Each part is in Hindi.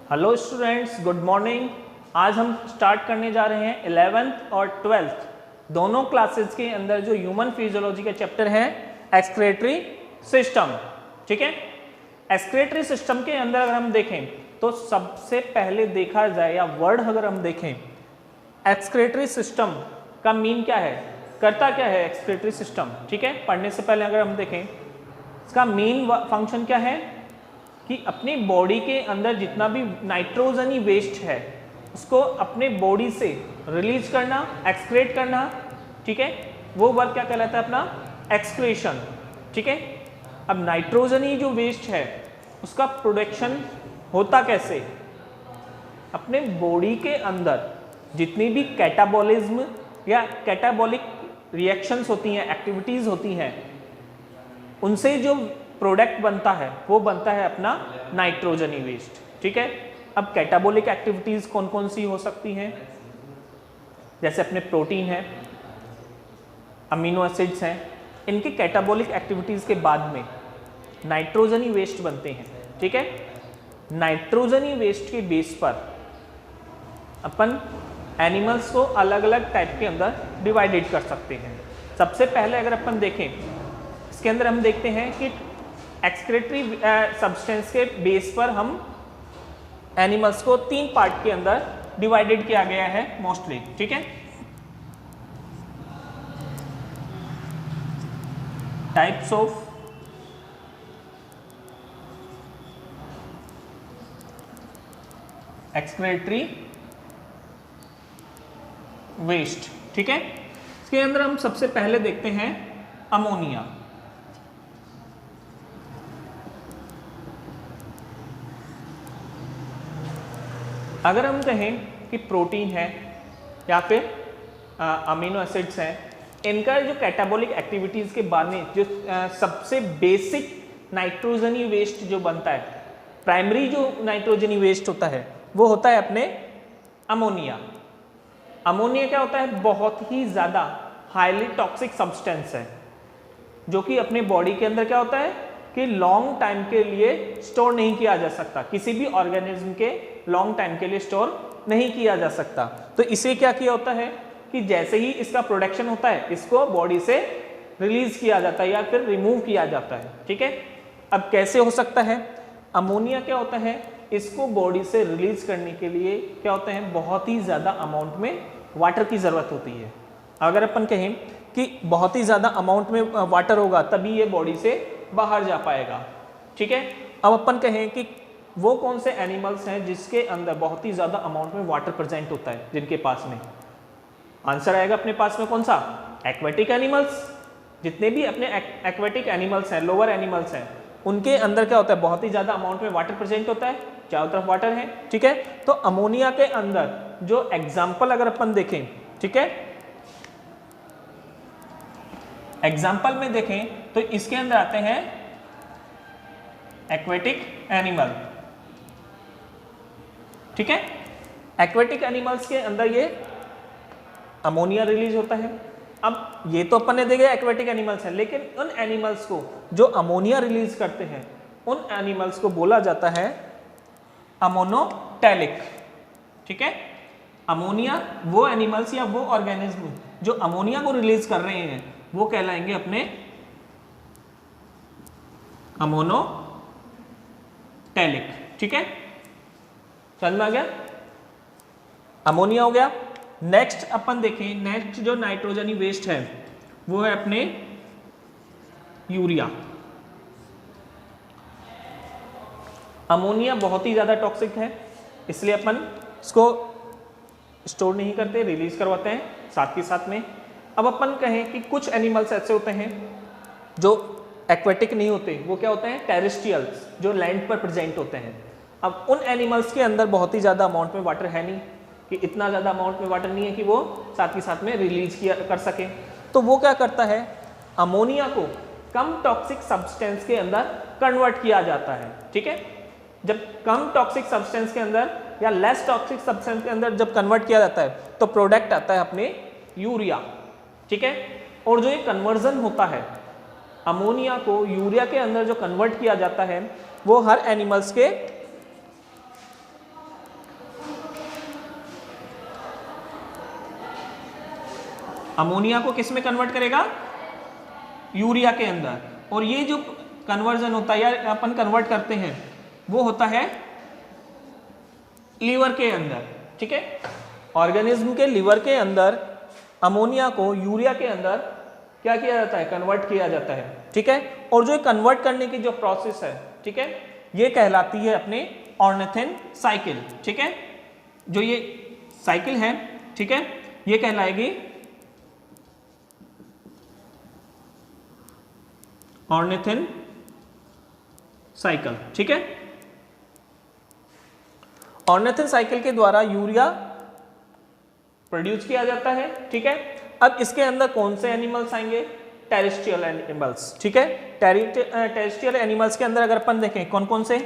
Hello students, good morning. आज हम स्टार्ट करने जा रहे हैं 11th और 12th दोनों क्लासेस के अंदर जो ह्यूमन फिजियोलॉजी का चैप्टर है एक्सक्रीटरी सिस्टम। ठीक है, एक्सक्रीटरी सिस्टम के अंदर अगर हम देखें तो सबसे पहले देखा जाए या वर्ड अगर हम देखें एक्सक्रीटरी सिस्टम का मीन क्या है, करता क्या है एक्सक्रीटरी सिस्टम। ठीक है, पढ़ने से पहले अगर हम देखें इसका मेन फंक्शन क्या है कि अपनी बॉडी के अंदर जितना भी नाइट्रोजनी वेस्ट है उसको अपने बॉडी से रिलीज करना, एक्सक्रेट करना। ठीक है, वो वर्क क्या कहलाता है, अपना एक्सक्रेशन। ठीक है, अब नाइट्रोजनी जो वेस्ट है उसका प्रोडक्शन होता कैसे, अपने बॉडी के अंदर जितनी भी कैटाबॉलिज्म या कैटाबॉलिक रिएक्शंस होती हैं, एक्टिविटीज होती हैं, उनसे जो प्रोडक्ट बनता है वो बनता है अपना नाइट्रोजनी वेस्ट। ठीक है, अब कैटाबॉलिक एक्टिविटीज कौन कौन सी हो सकती हैं, जैसे अपने प्रोटीन है, अमीनो एसिड्स हैं, इनके कैटाबॉलिक एक्टिविटीज के बाद में नाइट्रोजनी वेस्ट बनते हैं। ठीक है, नाइट्रोजनी वेस्ट के बेस पर अपन एनिमल्स को अलग अलग टाइप के अंदर डिवाइडेड कर सकते हैं। सबसे पहले अगर अपन देखें इसके अंदर हम देखते हैं कि एक्सक्रीटरी सब्सटेंस के बेस पर हम एनिमल्स को 3 पार्ट के अंदर डिवाइडेड किया गया है मोस्टली। ठीक है, टाइप्स ऑफ एक्सक्रीटरी वेस्ट। ठीक है, इसके अंदर हम सबसे पहले देखते हैं अमोनिया। अगर हम कहें कि प्रोटीन है या फिर अमीनो एसिड्स हैं, इनका जो कैटाबॉलिक एक्टिविटीज के बाद में जो सबसे बेसिक नाइट्रोजनी वेस्ट जो बनता है, प्राइमरी जो नाइट्रोजनी वेस्ट होता है वो होता है अपने अमोनिया। अमोनिया क्या होता है, बहुत ही ज़्यादा हाईली टॉक्सिक सब्सटेंस है जो कि अपने बॉडी के अंदर क्या होता है कि लॉन्ग टाइम के लिए स्टोर नहीं किया जा सकता, किसी भी ऑर्गेनिज्म के लॉन्ग टाइम के लिए स्टोर नहीं किया जा सकता। तो इसे क्या किया होता है कि जैसे ही इसका प्रोडक्शन होता है इसको बॉडी से रिलीज किया जाता है या फिर रिमूव किया जाता है। ठीक है, अब कैसे हो सकता है, अमोनिया क्या होता है, इसको बॉडी से रिलीज करने के लिए क्या होता है, बहुत ही ज़्यादा अमाउंट में वाटर की ज़रूरत होती है। अगर अपन कहें कि बहुत ही ज़्यादा अमाउंट में वाटर होगा तभी ये बॉडी से बाहर जा पाएगा। ठीक है, अब अपन कहें कि वो कौन से एनिमल्स हैं जिसके अंदर बहुत ही ज़्यादा अमाउंट में वाटर प्रेजेंट होता है, जिनके पास में आंसर आएगा अपने पास में कौन सा, एक्वेटिक एनिमल्स। जितने भी अपने एक्वेटिक एनिमल्स हैं, लोअर एनिमल्स हैं, उनके अंदर क्या होता है, बहुत ही ज़्यादा अमाउंट में वाटर प्रेजेंट होता है, चारों तरफ वाटर है। ठीक है, तो अमोनिया के अंदर जो एग्जाम्पल अगर अपन देखें, ठीक है, एग्जाम्पल में देखें तो इसके अंदर आते हैं एक्वेटिक एनिमल। ठीक है, एक्वेटिक एनिमल्स के अंदर ये अमोनिया रिलीज होता है। अब ये तो अपन ने देखे एक्वेटिक एनिमल्स हैं, लेकिन उन एनिमल्स को जो अमोनिया रिलीज करते हैं उन एनिमल्स को बोला जाता है अमोनोटैलिक। ठीक है, अमोनिया वो एनिमल्स या वो ऑर्गेनिज्म जो अमोनिया को रिलीज कर रहे हैं वो कहलाएंगे अपने अमोनोटैलिक। ठीक है, समझ में आ गया, अमोनिया हो गया। नेक्स्ट अपन देखें, नेक्स्ट जो नाइट्रोजनी वेस्ट है वो है अपने यूरिया। अमोनिया बहुत ही ज़्यादा टॉक्सिक है, इसलिए अपन इसको स्टोर नहीं करते, रिलीज करवाते हैं साथ के साथ में। अब अपन कहें कि कुछ एनिमल्स ऐसे होते हैं जो एक्वेटिक नहीं होते, वो क्या होते हैं, टेरेस्ट्रियल्स, जो लैंड पर प्रेजेंट होते हैं। अब उन एनिमल्स के अंदर बहुत ही ज़्यादा अमाउंट में वाटर है नहीं, कि इतना ज़्यादा अमाउंट में वाटर नहीं है कि वो साथ के साथ में रिलीज किया कर सके। तो वो क्या करता है, अमोनिया को कम टॉक्सिक सब्सटेंस के अंदर कन्वर्ट किया जाता है। ठीक है, जब कम टॉक्सिक सब्सटेंस के अंदर या लेस टॉक्सिक सब्सटेंस के अंदर जब कन्वर्ट किया जाता है तो प्रोडक्ट आता है अपने यूरिया। ठीक है, और जो ये कन्वर्जन होता है अमोनिया को यूरिया के अंदर जो कन्वर्ट किया जाता है वो हर एनिमल्स के अमोनिया को किस में कन्वर्ट करेगा, यूरिया के अंदर। और ये जो कन्वर्जन होता है या अपन कन्वर्ट करते हैं वो होता है लीवर के अंदर, ठीक है। ऑर्गेनिज्म के लीवर के अंदर अमोनिया को यूरिया के अंदर क्या किया जाता है, कन्वर्ट किया जाता है, ठीक है। और जो कन्वर्ट करने की जो प्रोसेस है, ठीक है, ये कहलाती है अपने ऑर्निथिन साइकिल, ठीक है। जो ये साइकिल है, ठीक है, ये कहलाएगी ऑर्निथिन साइकिल, ठीक है। ऑर्निथिन साइकिल के द्वारा यूरिया प्रोड्यूस किया जाता है, ठीक है। अब इसके अंदर कौन से एनिमल्स आएंगे, टेरेस्ट्रियल एनिमल्स, ठीक है। टेरेस्ट्रियल एनिमल्स के अंदर अगर अपन देखें कौन कौन से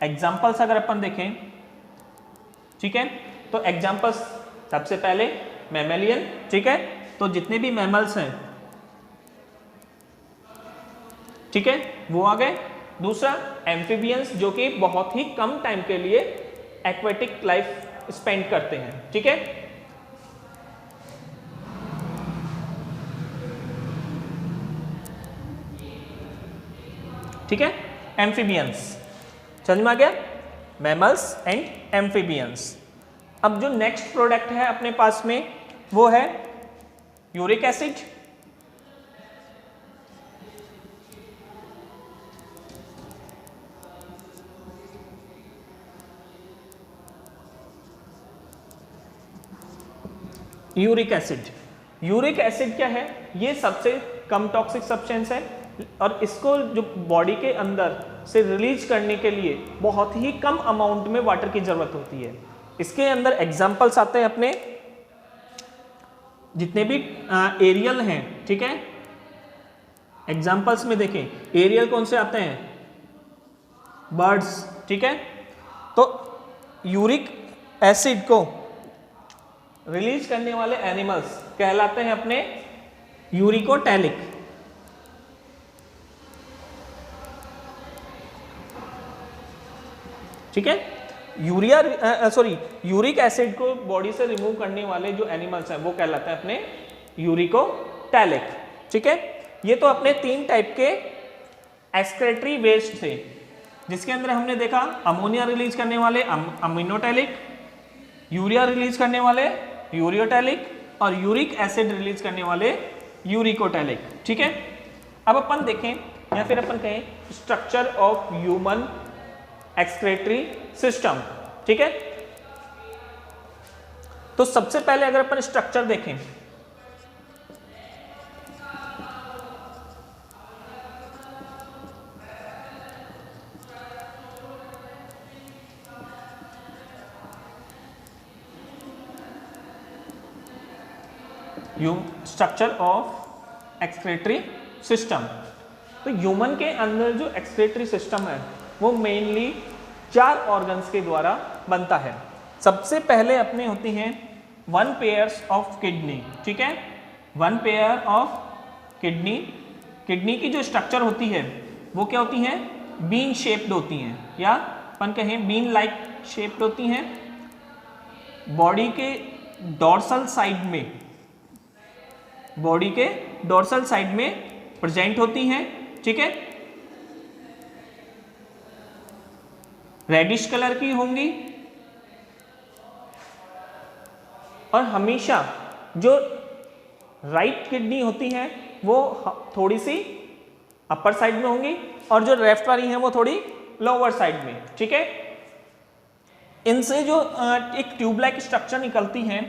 एग्जांपल्स अगर अपन देखें, ठीक है, तो एग्जांपल्स सबसे पहले मैमेलियन, ठीक है, तो जितने भी मैमल्स हैं, ठीक है, वो आ गए। दूसरा एम्फीबियंस, जो कि बहुत ही कम टाइम के लिए एक्वेटिक लाइफ स्पेंड करते हैं, ठीक है। ठीक है, एम्फीबियंस समझ में आ गया, मैमल्स एंड एम्फीबियंस। अब जो नेक्स्ट प्रोडक्ट है अपने पास में वो है uric acid. Uric acid, uric acid क्या है, ये सबसे कम टॉक्सिक सब्सटेंस है और इसको जो बॉडी के अंदर से रिलीज करने के लिए बहुत ही कम अमाउंट में वाटर की जरूरत होती है। इसके अंदर एग्जांपल्स आते हैं अपने जितने भी एरियल हैं, ठीक है। एग्जांपल्स में देखें एरियल कौन से आते हैं, बर्ड्स, ठीक है। तो यूरिक एसिड को रिलीज करने वाले एनिमल्स कहलाते हैं अपने यूरिकोटैलिक, ठीक है। यूरिक एसिड को बॉडी से रिमूव करने वाले जो एनिमल्स हैं वो कहलाते हैं अपने यूरिकोटैलिक, ठीक है। ये तो अपने 3 टाइप के एक्सक्रेटरी वेस्ट थे, जिसके अंदर हमने देखा अमोनिया रिलीज करने वाले अमीनोटैलिक, यूरिया रिलीज करने वाले यूरियोटैलिक और यूरिक एसिड रिलीज करने वाले यूरिकोटैलिक, ठीक है। अब अपन देखें या फिर अपन कहें structure of human excretory system, ठीक है। तो सबसे पहले अगर अपन स्ट्रक्चर देखें स्ट्रक्चर ऑफ एक्सक्रेटरी सिस्टम, तो ह्यूमन के अंदर जो एक्सक्रेटरी सिस्टम है वो मेनली 4 ऑर्गन्स के द्वारा बनता है। सबसे पहले अपने होती हैं 1 पेयर्स ऑफ किडनी, ठीक है। 1 पेयर ऑफ किडनी, किडनी की जो स्ट्रक्चर होती है वो क्या होती है, बीन शेप्ड होती हैं या अपन कहें बीन लाइक शेप्ड होती हैं। बॉडी के डोर्सल साइड में, बॉडी के डोर्सल साइड में प्रेजेंट होती हैं, ठीक है। रेडिश कलर की होंगी और हमेशा जो राइट किडनी होती है वो थोड़ी सी अपर साइड में होंगी और जो लेफ्ट वाली है वो थोड़ी लोअर साइड में, ठीक है। इनसे जो एक ट्यूब लाइक स्ट्रक्चर निकलती है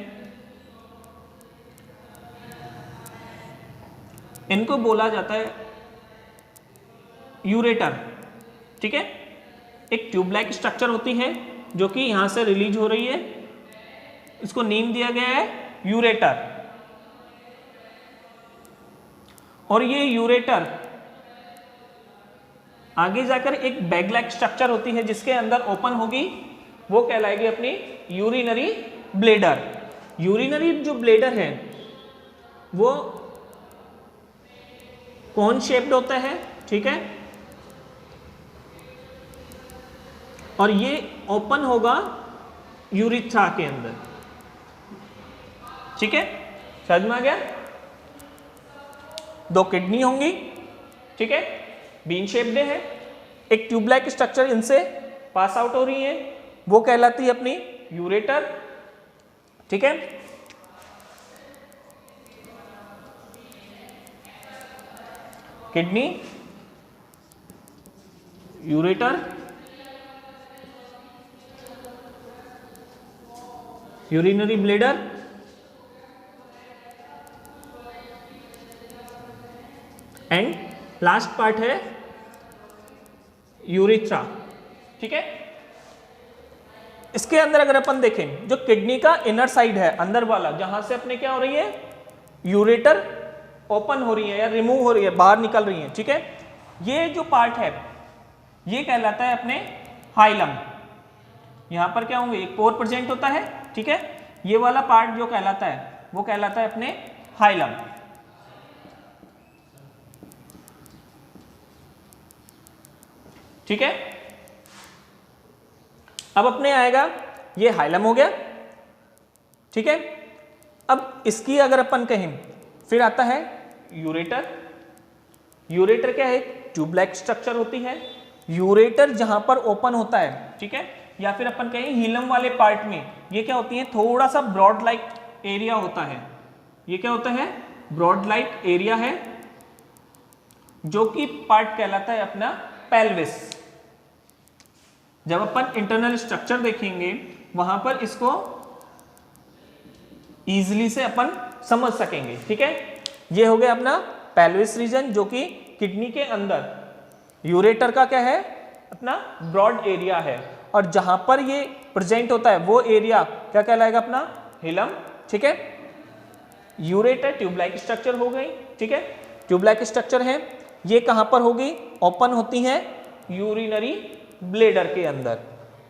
इनको बोला जाता है यूरेटर, ठीक है। एक ट्यूब लाइक स्ट्रक्चर होती है जो कि यहां से रिलीज हो रही है, इसको नेम दिया गया है यूरेटर। और ये यूरेटर आगे जाकर एक बैग लाइक स्ट्रक्चर होती है जिसके अंदर ओपन होगी, वो कहलाएगी अपनी यूरिनरी ब्लेडर। यूरिनरी जो ब्लेडर है वो कोन शेप्ड होता है, ठीक है। और ये ओपन होगा यूरिथ्रा के अंदर, ठीक है, समझ में आ गया। दो किडनी होंगी, ठीक है, बीन शेप्ड है, एक ट्यूबलाइक स्ट्रक्चर इनसे पास आउट हो रही है, वो कहलाती है अपनी यूरेटर, ठीक है। Kidney, ureter, urinary bladder and last part है यूरिथ्रा, ठीक है। इसके अंदर अगर अपन देखें, जो किडनी का इनर साइड है, अंदर वाला, जहां से अपने क्या हो रही है, यूरेटर ओपन हो रही है या रिमूव हो रही है, बाहर निकल रही है, ठीक है। ये जो पार्ट है ये कहलाता है अपने हाइलम। यहां पर क्या होंगे, एक पोर प्रेजेंट होता है, ठीक है। ये वाला पार्ट जो कहलाता है वो कहलाता है अपने हाइलम। ठीक है, अब अपने आएगा, ये हाइलम हो गया, ठीक है। अब इसकी अगर अपन कहें, फिर आता है यूरेटर। यूरेटर क्या है, ट्यूबलाइक स्ट्रक्चर होती है। यूरेटर जहां पर ओपन होता है, ठीक है, या फिर अपन कहें हीलम वाले पार्ट में, ये क्या होती है, थोड़ा सा ब्रॉड लाइक एरिया होता है। ये क्या होता है, ब्रॉड लाइक एरिया है, जो कि पार्ट कहलाता है अपना पेल्विस। जब अपन इंटरनल स्ट्रक्चर देखेंगे वहां पर इसको इजीली से अपन समझ सकेंगे, ठीक है। ये हो गया अपना पेल्विस रीजन, जो कि किडनी के अंदर यूरेटर का क्या है, अपना ब्रॉड एरिया है, और जहां पर ये प्रेजेंट होता है वो एरिया क्या कहलाएगा, अपना हिलम, ठीक है। यूरेटर ट्यूबलाइक स्ट्रक्चर हो गई, ठीक है, ट्यूबलाइक स्ट्रक्चर है। ये कहां पर होगी, ओपन होती है यूरिनरी ब्लेडर के अंदर।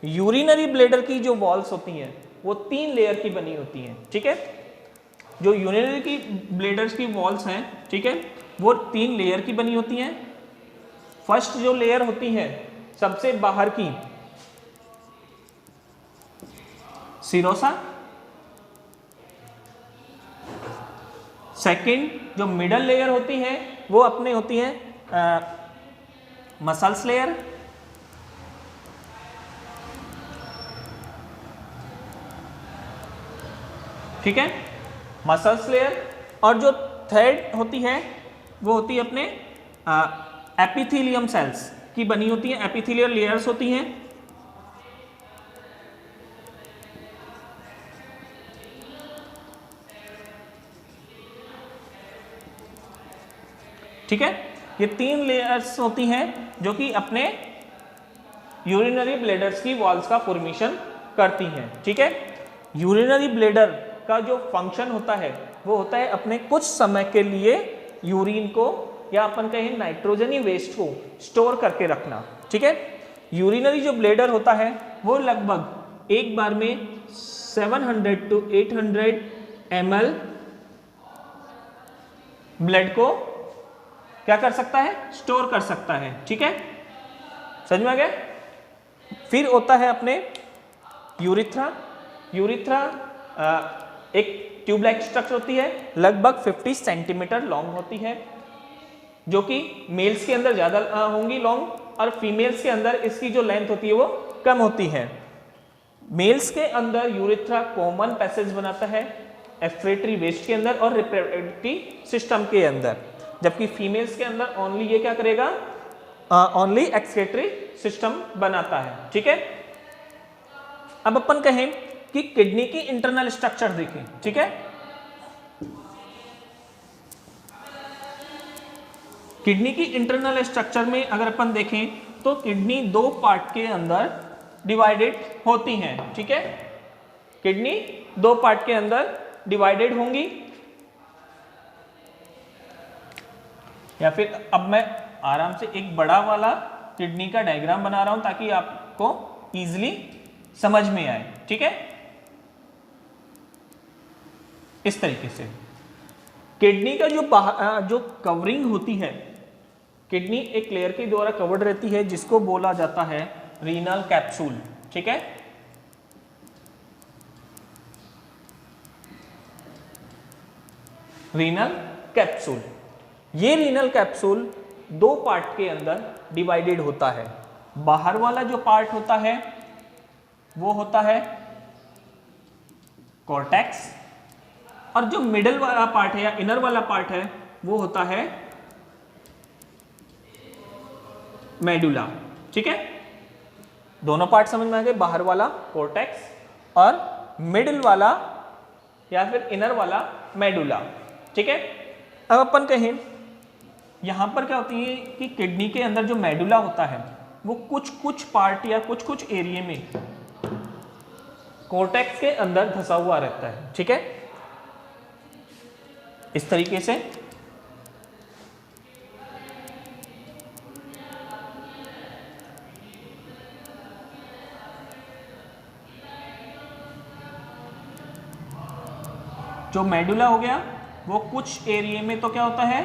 यूरिनरी ब्लेडर की जो वॉल्स होती हैं वो 3 लेयर की बनी होती हैं, ठीक है। जो यूरिनरी की ब्लेडर्स की वॉल्स हैं, ठीक है, वो 3 लेयर की बनी होती हैं। फर्स्ट जो लेयर होती है सबसे बाहर की, सिरोसा। सेकंड जो मिडल लेयर होती है वो अपने होती है मसल्स लेयर। ठीक है, मसल्स लेयर। और जो थर्ड होती है वो होती है अपने एपिथेलियम सेल्स की बनी होती है, एपिथेलियल लेयर्स होती हैं। ठीक है, ये 3 लेयर्स होती हैं जो कि अपने यूरिनरी ब्लेडर्स की वॉल्स का फॉर्मेशन करती हैं, ठीक है। यूरिनरी ब्लेडर का जो फंक्शन होता है वो होता है अपने कुछ समय के लिए यूरिन को या अपन कहें नाइट्रोजनी वेस्ट को स्टोर करके रखना, ठीक है। यूरिनरी जो ब्लेडर होता है वो लगभग एक बार में 700 to 800 ml ब्लड को क्या कर सकता है, स्टोर कर सकता है, ठीक है, समझ में आ गया। फिर होता है अपने यूरिथ्रा। यूरिथ्रा एक ट्यूबलाइक स्ट्रक्चर होती है, लगभग 50 सेंटीमीटर लॉन्ग होती है, जो कि मेल्स के अंदर ज़्यादा होंगी लॉन्ग, और फीमेल्स के अंदर इसकी जो लेंथ होती है वो कम होती है। मेल्स के अंदर यूरिथ्रा कॉमन पैसेज बनाता है एक्सक्रीटरी वेस्ट के अंदर और रिप्रोडक्टिव सिस्टम के अंदर, जबकि फीमेल्स के अंदर ओनली ये क्या करेगा, ओनली एक्सक्रीटरी सिस्टम बनाता है, ठीक है। अब अपन कहें कि किडनी की इंटरनल स्ट्रक्चर देखें, ठीक है। किडनी की इंटरनल स्ट्रक्चर में अगर अपन देखें तो किडनी 2 पार्ट के अंदर डिवाइडेड होती हैं, ठीक है। किडनी 2 पार्ट के अंदर डिवाइडेड होंगी, या फिर अब मैं आराम से एक बड़ा वाला किडनी का डायग्राम बना रहा हूं ताकि आपको इजीली समझ में आए, ठीक है। इस तरीके से किडनी का जो कवरिंग होती है, किडनी एक लेयर के द्वारा कवर्ड रहती है जिसको बोला जाता है रीनल कैप्सूल, ठीक है। रीनल कैप्सूल, ये रीनल कैप्सूल दो पार्ट के अंदर डिवाइडेड होता है। बाहर वाला जो पार्ट होता है वो होता है कॉर्टेक्स, और जो मिडल वाला पार्ट है या इनर वाला पार्ट है वो होता है मेडुला। ठीक है, दोनों पार्ट समझ में आ गए, बाहर वाला कॉर्टेक्स और मिडिल वाला या फिर इनर वाला मेडुला। ठीक है, अब अपन कहें यहां पर क्या होती है कि किडनी के अंदर जो मेडुला होता है वो कुछ पार्ट या कुछ एरिया में कॉर्टेक्स के अंदर धंसा हुआ रहता है। ठीक है, इस तरीके से जो मेडुला हो गया वो कुछ एरिया में तो क्या होता है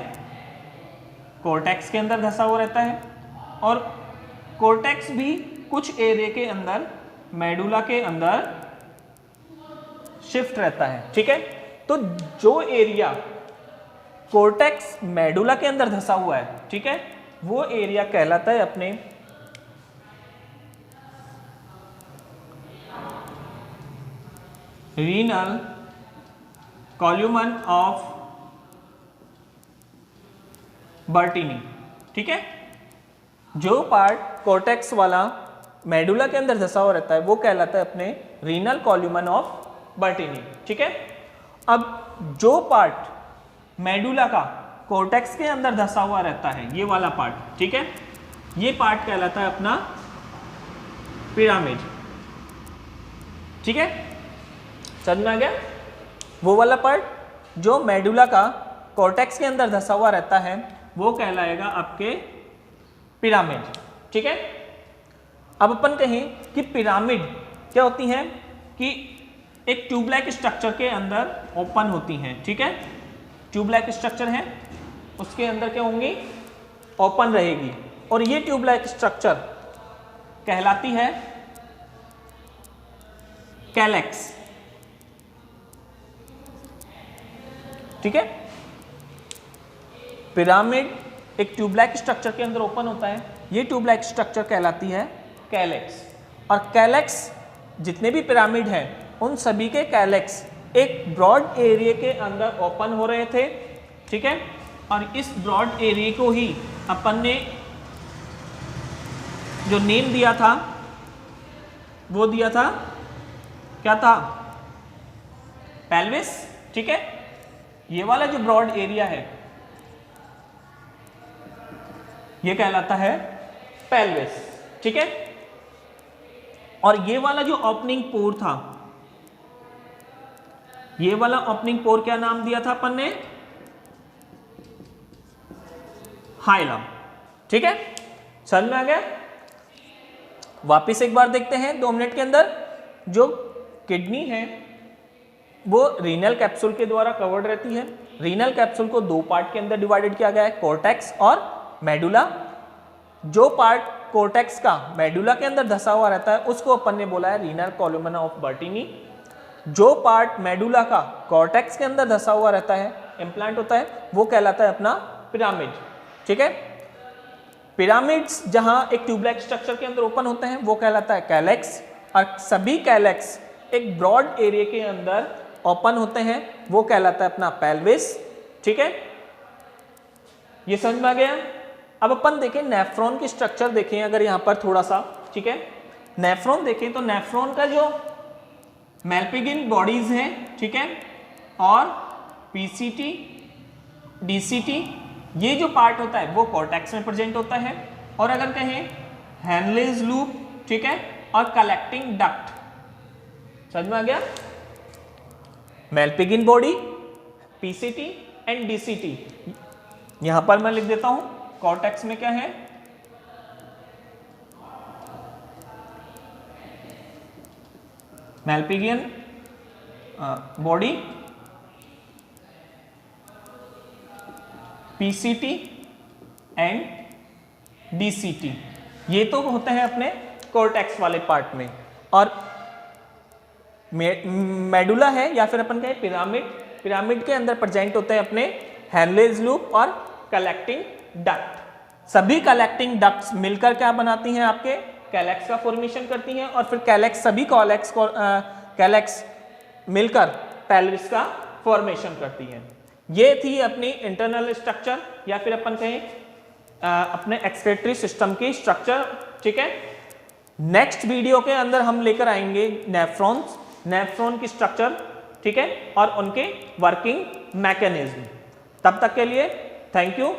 कॉर्टेक्स के अंदर धंसा हुआ रहता है, और कॉर्टेक्स भी कुछ एरिया के अंदर मेडुला के अंदर शिफ्ट रहता है। ठीक है, तो जो एरिया कॉर्टेक्स मेडुला के अंदर धंसा हुआ है, ठीक है, वो एरिया कहलाता है अपने रीनल कॉल्यूमन ऑफ बर्टीनी। ठीक है, जो पार्ट कॉर्टेक्स वाला मेडुला के अंदर धंसा हुआ रहता है वो कहलाता है अपने रीनल कॉल्यूमन ऑफ बर्टीनी। ठीक है, अब जो पार्ट मेडुला का कॉर्टेक्स के अंदर धंसा हुआ रहता है ये वाला पार्ट, ठीक है, ये पार्ट कहलाता है अपना पिरामिड। ठीक है, समझ में आ गया? वो वाला पार्ट जो मेडुला का कॉर्टेक्स के अंदर धंसा हुआ रहता है वो कहलाएगा आपके पिरामिड। ठीक है, अब अपन कहें कि पिरामिड क्या होती हैं कि एक ट्यूबलाइक स्ट्रक्चर के अंदर ओपन होती हैं। ठीक है, ट्यूबलाइक स्ट्रक्चर है उसके अंदर क्या होंगी ओपन रहेगी, और ये ट्यूबलाइक स्ट्रक्चर कहलाती है कैलेक्स। ठीक है, पिरामिड एक ट्यूबलाइक स्ट्रक्चर के अंदर ओपन होता है, ये ट्यूबलाइक स्ट्रक्चर कहलाती है कैलेक्स, और कैलेक्स जितने भी पिरामिड हैं उन सभी के कैलेक्स एक ब्रॉड एरिया के अंदर ओपन हो रहे थे। ठीक है, और इस ब्रॉड एरिया को ही अपन ने जो नेम दिया था वो दिया था क्या था पेल्विस। ठीक है, ये वाला जो ब्रॉड एरिया है ये कहलाता है पेल्विस। ठीक है, और ये वाला जो ओपनिंग पोर था, ये वाला ओपनिंग पोर क्या नाम दिया था अपन ने हाइलम। ठीक है, समझ में आ गया? वापिस एक बार देखते हैं 2 मिनट के अंदर। जो किडनी है वो रीनल कैप्सूल के द्वारा कवर्ड रहती है। रीनल कैप्सूल को 2 पार्ट के अंदर डिवाइडेड किया गया है, कॉर्टेक्स और मेडुला। जो पार्ट कॉर्टेक्स का मेडुला के अंदर धंसा हुआ रहता है उसको अपन ने बोला है रीनल कॉल्यूमन ऑफ बर्टीनी। जो पार्ट मेडुला का कॉर्टेक्स के अंदर धंसा हुआ रहता है इम्प्लांट होता है वो कहलाता है अपना पिरामिड। ठीक है, पिरामिड्स जहां एक ट्यूबलाइक स्ट्रक्चर के अंदर ओपन होते हैं वो कहलाता है कैलेक्स, और सभी कैलेक्स एक ब्रॉड एरिया के अंदर ओपन होते हैं वो कहलाता है अपना पेल्विस। ठीक है, ये समझ में आ गया? अब अपन देखें नेफ्रॉन की स्ट्रक्चर देखें अगर यहां पर थोड़ा सा। ठीक है, नेफ्रॉन देखें तो नेफ्रॉन का जो मेल्पिगिन बॉडीज हैं, ठीक है, और पीसीटी डीसीटी ये जो पार्ट होता है वो कॉर्टेक्स में प्रेजेंट होता है, और अगर कहें हैनलेज लूप, ठीक है, और कलेक्टिंग डक्ट। समझ में आ गया? मेल्पिगिन बॉडी, पीसीटी एंड डीसीटी। यहां पर मैं लिख देता हूं कॉर्टेक्स में क्या है मेल्पिगियन बॉडी, पीसीटी एंड डीसीटी, ये तो होते हैं अपने कॉर्टेक्स वाले पार्ट में। और मेडुला है या फिर अपन कहें पिरामिड, पिरामिड के अंदर प्रेजेंट होते हैं अपने हैनलेज लूप और कलेक्टिंग डक्ट। सभी कलेक्टिंग डक्ट्स मिलकर क्या बनाती हैं, आपके कैलेक्स का फॉर्मेशन करती हैं, और फिर कैलेक्स सभी कैलेक्स मिलकर पेल्विस का फॉर्मेशन करती हैं। ये थी अपनी इंटरनल स्ट्रक्चर, या फिर अपन कहें अपने एक्सक्रीटरी सिस्टम की स्ट्रक्चर। ठीक है, नेक्स्ट वीडियो के अंदर हम लेकर आएंगे नेफ्रॉन की स्ट्रक्चर, ठीक है, और उनके वर्किंग मैकेनिज्म। तब तक के लिए थैंक यू।